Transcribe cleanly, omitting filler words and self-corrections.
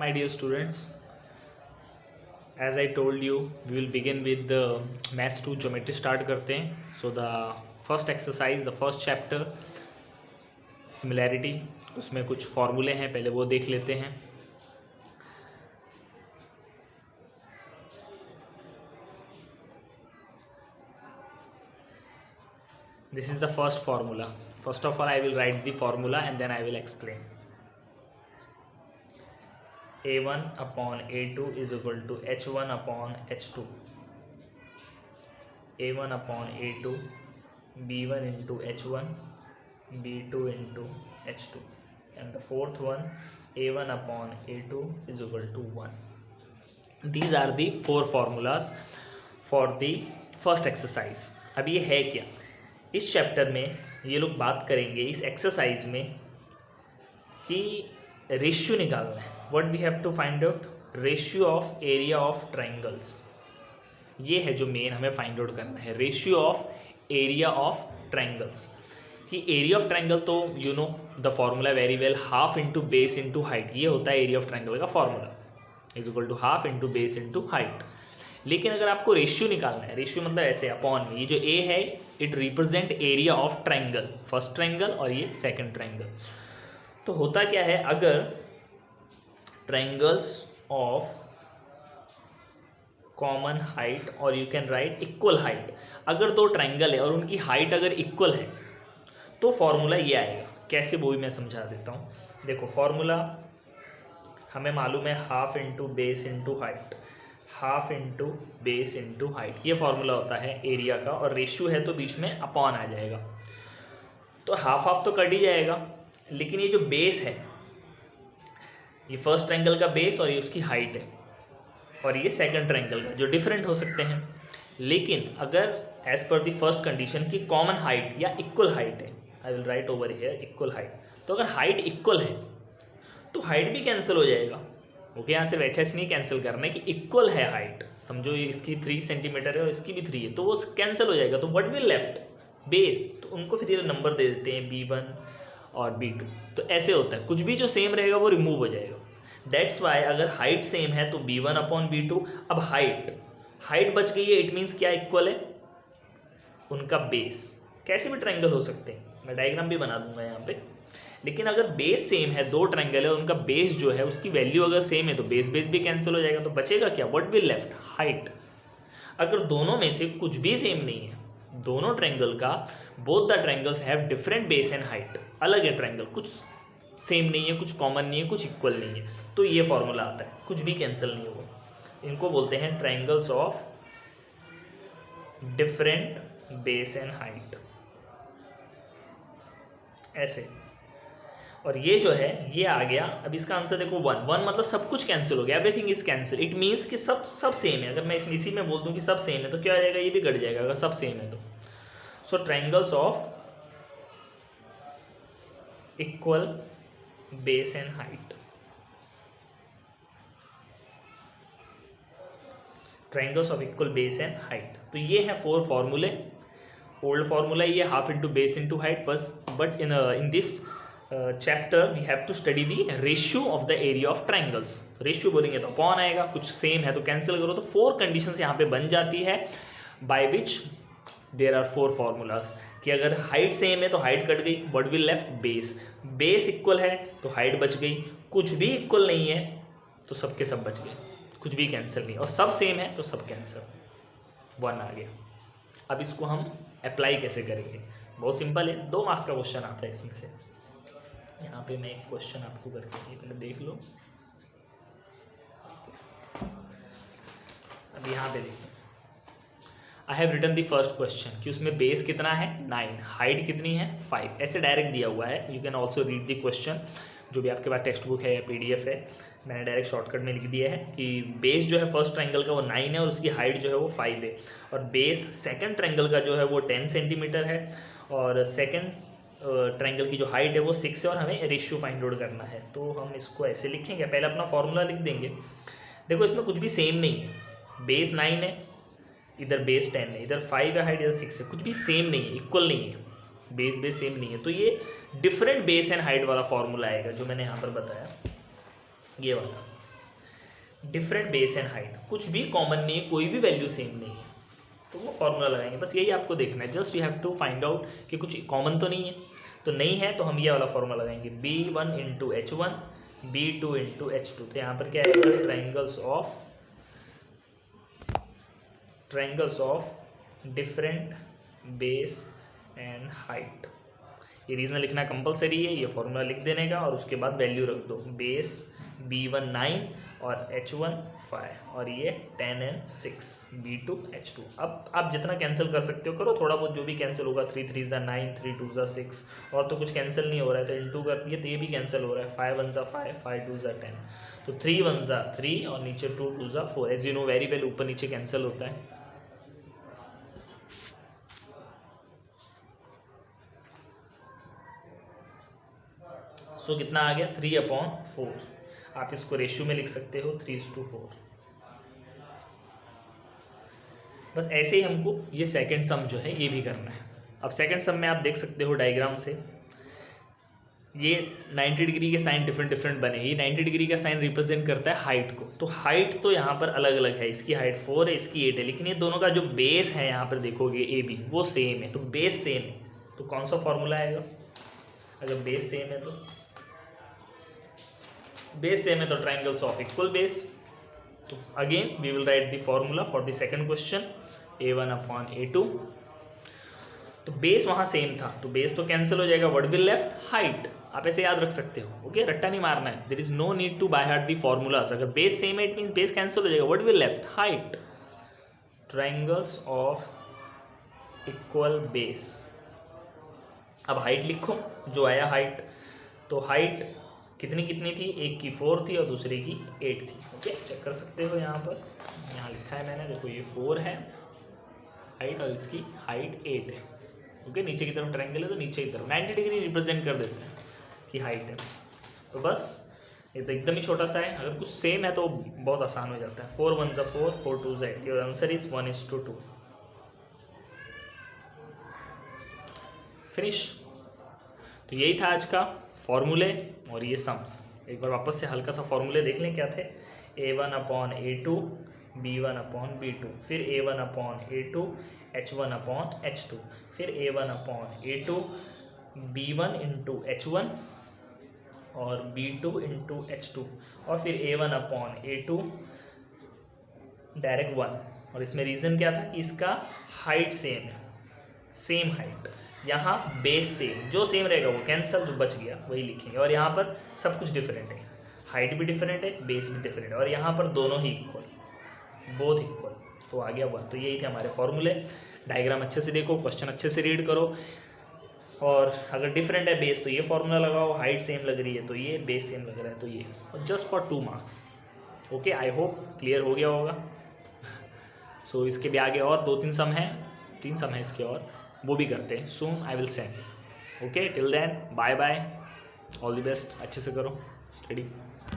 my dear students. As I told you, we will begin with the maths 2 geometry start करते हैं. So the first exercise, the first chapter, similarity, उसमें कुछ फॉर्मूले हैं, पहले वो देख लेते हैं. This is the first formula. First of all, I will write the formula and then I will explain. A1 upon A2 is equal to H1 upon H2. A1 upon A2, B1 into H1, B2 into H2. And the fourth one, A1 upon A2 is equal to 1. These are the four formulas for the first exercise. अब ये है क्या? इस chapter में ये लोग बात करेंगे इस एक्सरसाइज में कि रेशियो निकालना है. What we have to find out? Ratio of area of triangles. ये है जो मेन हमें फाइंड आउट करना है, ratio of area of triangles. कि एरिया ऑफ ट्राइंगल तो you know the formula very well, half into base into height. ये होता है एरिया ऑफ ट्राइंगल का formula, is equal to half into base into height. लेकिन अगर आपको ratio निकालना है, रेशियो मतलब ऐसे अपॉन में, ये जो ए है it represent area of triangle, first triangle और ये सेकंड ट्राइंगल. तो होता क्या है, अगर ट्राइंगल्स ऑफ कॉमन हाइट और you can write equal height, अगर दो ट्राइंगल है और उनकी हाइट अगर इक्वल है तो फॉर्मूला ये आएगा. कैसे वो भी मैं समझा देता हूँ. देखो फॉर्मूला हमें मालूम है, half into base into height, half into base into height. ये फॉर्मूला होता है एरिया का, और रेशियो है तो बीच में अपॉन आ जाएगा. तो हाफ हाफ तो कट ही जाएगा, लेकिन ये जो बेस है, ये फर्स्ट ट्रायंगल का बेस और ये उसकी हाइट है, और ये सेकंड ट्रायंगल का, जो डिफरेंट हो सकते हैं. लेकिन अगर as per the first condition की कॉमन हाइट या इक्वल हाइट है, I will write over here equal height. तो अगर हाइट इक्वल है तो हाइट भी कैंसिल हो जाएगा. ओके, यहाँ से एच नहीं कैंसिल करना है कि इक्वल है हाइट. समझो इसकी 3 सेंटीमीटर है और इसकी भी 3 है, तो वो कैंसिल हो जाएगा. तो व्हाट विल लेफ्ट? बेस. तो उनको फिर ये नंबर दे देते हैं B1 और B2. तो ऐसे होता है, कुछ भी जो सेम रहेगा वो रिमूव हो जाएगा. दैट्स वाई अगर हाइट सेम है तो B1 अपॉन B2. अब हाइट बच गई है, इट मीन्स क्या इक्वल है? उनका बेस. कैसे भी ट्रायंगल हो सकते हैं, मैं डायग्राम भी बना दूंगा यहाँ पे. लेकिन अगर बेस सेम है, दो ट्रायंगल है, उनका बेस जो है उसकी वैल्यू अगर सेम है तो बेस भी कैंसिल हो जाएगा. तो बचेगा क्या? What will left? हाइट. अगर दोनों में से कुछ भी सेम नहीं है, दोनों ट्रायंगल का, both the triangles have different base and height, अलग है ट्रायंगल, कुछ सेम नहीं है, कुछ कॉमन नहीं है, कुछ इक्वल नहीं है, तो ये फॉर्मूला आता है, कुछ भी कैंसिल नहीं होगा. इनको बोलते हैं triangles of different base and height. ऐसे. और ये जो है ये आ गया. अब इसका आंसर देखो 1 मतलब सब कुछ कैंसिल हो गया, everything is cancel. It means कि सब सेम है. अगर मैं इसी में बोल दूं कि सब सेम है तो क्या हो जाएगा? ये भी घट जाएगा अगर सब सेम है तो. So triangles of equal base and height, triangles of equal base and height. तो ये है 4 फॉर्मूले. ओल्ड फॉर्मूला ये half into base into height बस. But in this chapter we have to study the ratio of the area of triangles. Ratio बोलेंगे तो upon आएगा, कुछ सेम है तो कैंसिल करो. तो 4 कंडीशंस यहाँ पे बन जाती है, by which there are 4 formulas. कि अगर हाइट सेम है तो हाइट कट गई, what will left? Base. Base equal है तो हाइट बच गई, कुछ भी इक्वल नहीं है तो सबके सब बच गए, कुछ भी कैंसिल नहीं, और सब सेम है तो सब कैंसिल. 1 आ गया. अब इसको हम अप्लाई कैसे करेंगे? बहुत सिंपल है, 2 मार्क्स का क्वेश्चन आता है इसमें से. यहाँ पे मैं एक क्वेश्चन आपको करके पहले देख लो. अब यहाँ पे देखिए, I have written the first question कि उसमें बेस कितना है 9, हाइट कितनी है 5. ऐसे डायरेक्ट दिया हुआ है. You can also read the question, जो भी आपके पास टेक्स्ट बुक है या PDF है. मैंने डायरेक्ट शॉर्टकट में लिख दिया है कि बेस जो है फर्स्ट ट्रायंगल का वो 9 है और उसकी हाइट जो है वो 5 है, और बेस सेकंड ट्रायंगल का जो है वो 10 सेंटीमीटर है, और सेकंड ट्रायंगल की जो हाइट है वो 6 है, और हमें रेशियो फाइंड आउट करना है. तो हम इसको ऐसे लिखेंगे, पहले अपना फॉर्मूला लिख देंगे. देखो इसमें कुछ भी सेम नहीं है, बेस 9 है, इधर बेस 10 है, इधर 5 है हाइट, इधर 6 है, कुछ भी सेम नहीं है, इक्वल नहीं है, बेस सेम नहीं है. तो ये डिफरेंट बेस एंड हाइट वाला फॉर्मूला आएगा जो मैंने यहाँ पर बताया, ये वाला. डिफरेंट बेस एंड हाइट, कुछ भी कॉमन नहीं है, कोई भी वैल्यू सेम नहीं है, तो वो फॉर्मूला लगाएंगे। बस यही आपको देखना है, just you have to find out कि कुछ कॉमन तो नहीं है, तो नहीं है तो हम ये वाला फॉर्मूला लगाएंगे B1 into H1 B2 into H2। तो यहाँ पर क्या आएगा, triangles of different base and height. ये रीजन लिखना कंपलसरी है, ये फॉर्मूला लिख देने का और उसके बाद वैल्यू रख दो। बेस B1 9 और H1 5 और ये 10 and 6 B2 H2। अब आप जितना कैंसिल कर सकते हो करो, थोड़ा बहुत जो भी कैंसिल होगा, 3 3 ज़ा 9 3 2 ज़ा 6 और तो कुछ कैंसिल नहीं हो रहा है तो इंटू कर दिए तो ये भी कैंसिल हो रहा है, 5 1 ज़ा 5 5 2 ज़ा 10, तो 3 1 ज़ा 3 और नीचे 2 2 ज़ा 4। As you know very well ऊपर नीचे कैंसिल होता है। सो कितना आ गया 3/4। आप इसको रेशियो में लिख सकते हो 3:4। बस ऐसे ही हमको ये सेकंड सम जो है ये भी करना है। अब सेकंड सम में आप देख सकते हो डायग्राम से ये 90 डिग्री के साइन डिफरेंट बने। ये 90 डिग्री का साइन रिप्रेजेंट करता है हाइट को, तो हाइट तो यहाँ पर अलग अलग है, इसकी हाइट 4 है, इसकी 8 है, लेकिन ये दोनों का जो बेस है यहाँ पर देखोगे AB वो सेम है, तो बेस सेम है तो कौन सा फॉर्मूला आएगा? अगर बेस सेम है तो ट्रायंगल्स ऑफ इक्वल बेस। तो again we will write the formula for the second question A1/A2। तो बेस वहाँ सेम था तो बेस तो कैंसिल हो जाएगा, व्हाट विल लेफ्ट? हाइट। आप ऐसे याद रख सकते हो, ओके, रट्टा नहीं मारना है, there is no need to by heart the formulas. अगर बेस सेम है इट मींस बेस कैंसिल हो जाएगा, what will left? Height. Triangles of equal base. अब हाइट लिखो, जो आया हाइट, तो हाइट कितनी थी? एक की 4 थी और दूसरे की 8 थी, ओके, चेक कर सकते हो यहाँ पर, यहाँ लिखा है मैंने, देखो ये 4 है हाइट और इसकी हाइट 8 है, ओके। नीचे की तरफ ट्रायंगल है तो नीचे की तरफ 90 डिग्री रिप्रेजेंट कर देते हैं कि हाइट है। तो बस ये तो एकदम ही छोटा सा है, अगर कुछ सेम है तो बहुत आसान हो जाता है। 4 1 ज़ा 4 4 2 ज़ा 8, योर आंसर इज 1:2। फिनिश। तो यही था आज का फॉर्मूले और ये सम्स। एक बार वापस से हल्का सा फॉर्मूले देख लें क्या थे। A1/A2 B1/B2, फिर A1/A2 H1/H2, फिर A1/A2 B1 इंटू H1 और B2 इंटू H2 और फिर A1/A2 डायरेक्ट 1। और इसमें रीज़न क्या था कि इसका हाइट सेम है, सेम हाइट। यहाँ बेस सेम, जो सेम रहेगा वो कैंसल, जो बच गया वही लिखेंगे। और यहाँ पर सब कुछ डिफरेंट है, हाइट भी डिफरेंट है, बेस भी डिफरेंट है, और यहाँ पर दोनों ही इक्वल, बोथ इक्वल, तो आ गया 1। तो यही थे हमारे फॉर्मूले। डायग्राम अच्छे से देखो, क्वेश्चन अच्छे से रीड करो, और अगर डिफरेंट है बेस तो ये फॉर्मूला लगाओ, हाइट सेम लग रही है तो ये, बेस सेम लग रहा है तो ये, और just for 2 marks, okay. I hope clear हो गया होगा। सो इसके भी आगे और 2-3 सम हैं, 3 सम हैं इसके, और वो भी करते हैं। Soon I will send, okay. Till then bye bye, all the best, अच्छे से करो स्टडी।